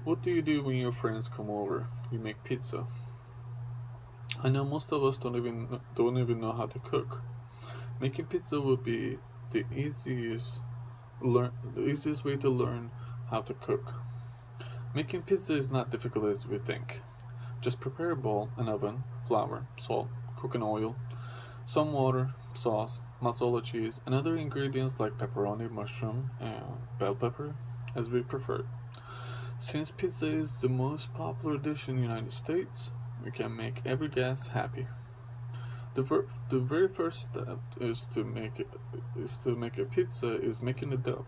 What do you do when your friends come over? You make pizza. I know most of us don't even know how to cook. Making pizza would be the easiest way to learn how to cook. Making pizza is not difficult as we think. Just prepare a bowl, an oven, flour, salt, cooking oil, some water, sauce, mozzarella cheese, and other ingredients like pepperoni, mushroom, and bell pepper, as we prefer. Since pizza is the most popular dish in the United States, we can make every guest happy. The very first step is to make a pizza is making the dough.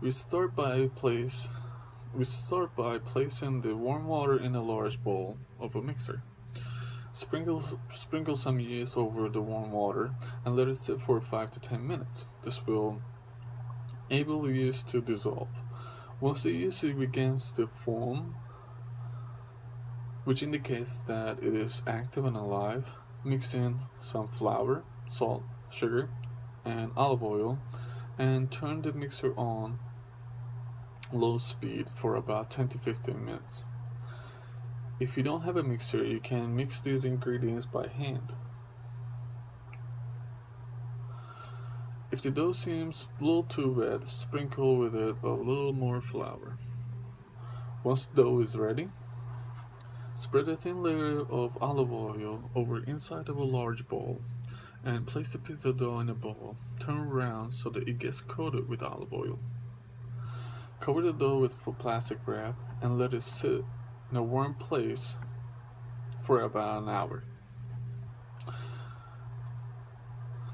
We start by place we start by placing the warm water in a large bowl of a mixer. Sprinkle some yeast over the warm water and let it sit for 5 to 10 minutes. This will enable the yeast to dissolve. Once the yeast begins to form, which indicates that it is active and alive, mix in some flour, salt, sugar, and olive oil and turn the mixer on low speed for about 10 to 15 minutes. If you don't have a mixer, you can mix these ingredients by hand. If the dough seems a little too wet, sprinkle with it a little more flour. Once the dough is ready, spread a thin layer of olive oil over inside of a large bowl and place the pizza dough in a bowl. Turn around so that it gets coated with olive oil. Cover the dough with plastic wrap and let it sit in a warm place for about an hour.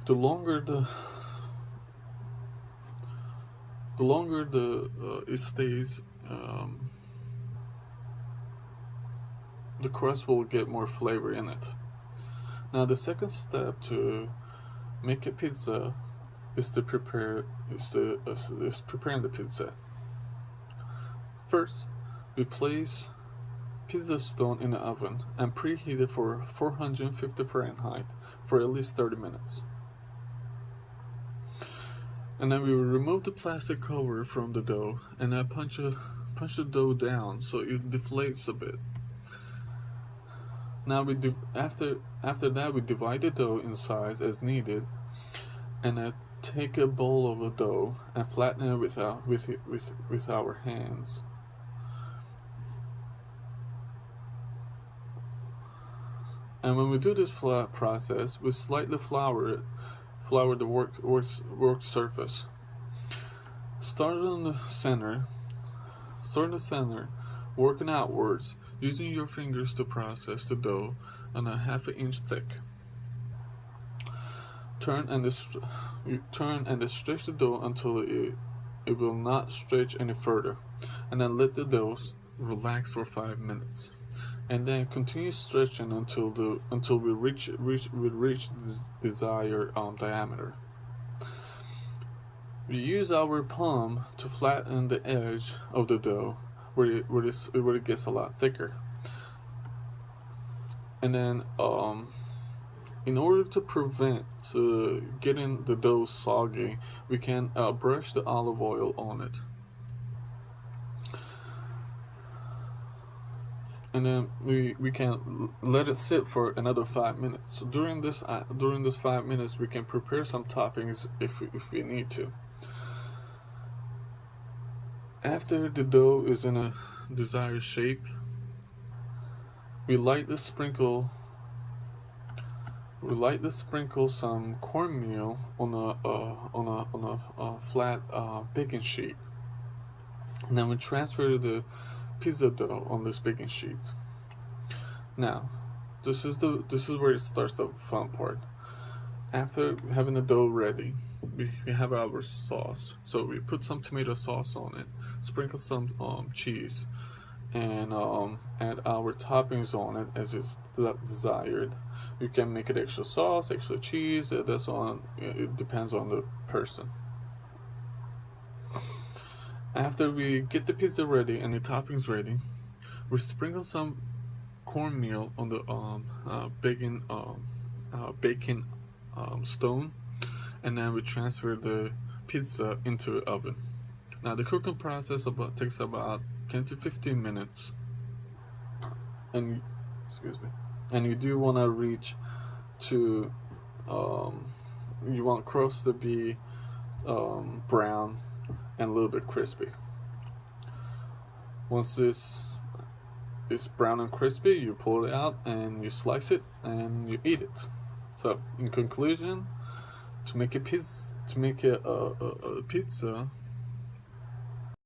The longer it stays, the crust will get more flavor in it. Now the second step to make a pizza is preparing the pizza. First, we place pizza stone in the oven and preheat it for 450 Fahrenheit for at least 30 minutes. And then we will remove the plastic cover from the dough and then punch the dough down so it deflates a bit. Now after that we divide the dough in size as needed, and then take a bowl of the dough and flatten it with our hands. And when we do this process, we slightly flour the work surface. Start in the center, working outwards, using your fingers to process the dough on a half an inch thick. Turn and stretch the dough until it will not stretch any further, and then let the dough relax for 5 minutes, and then continue stretching until we reach the desired diameter. We use our palm to flatten the edge of the dough where it gets a lot thicker, and then in order to prevent getting the dough soggy, we can brush the olive oil on it. And then we can let it sit for another 5 minutes. So during this 5 minutes, we can prepare some toppings if we need to. After the dough is in a desired shape, we lightly sprinkle some cornmeal on a flat baking sheet, and then we transfer the pizza dough on this baking sheet. Now, this is where it starts the fun part. After having the dough ready, we have our sauce. So we put some tomato sauce on it, sprinkle some cheese, and add our toppings on it as is desired. You can make it extra sauce, extra cheese. That's on. It depends on the person. After we get the pizza ready and the toppings ready, we sprinkle some cornmeal on the baking stone, and then we transfer the pizza into the oven. Now the cooking process takes about 10 to 15 minutes, and excuse me, and you do want to reach to you want crust to be brown and a little bit crispy. Once this is brown and crispy, you pull it out and you slice it and you eat it. So, in conclusion, to make a pizza,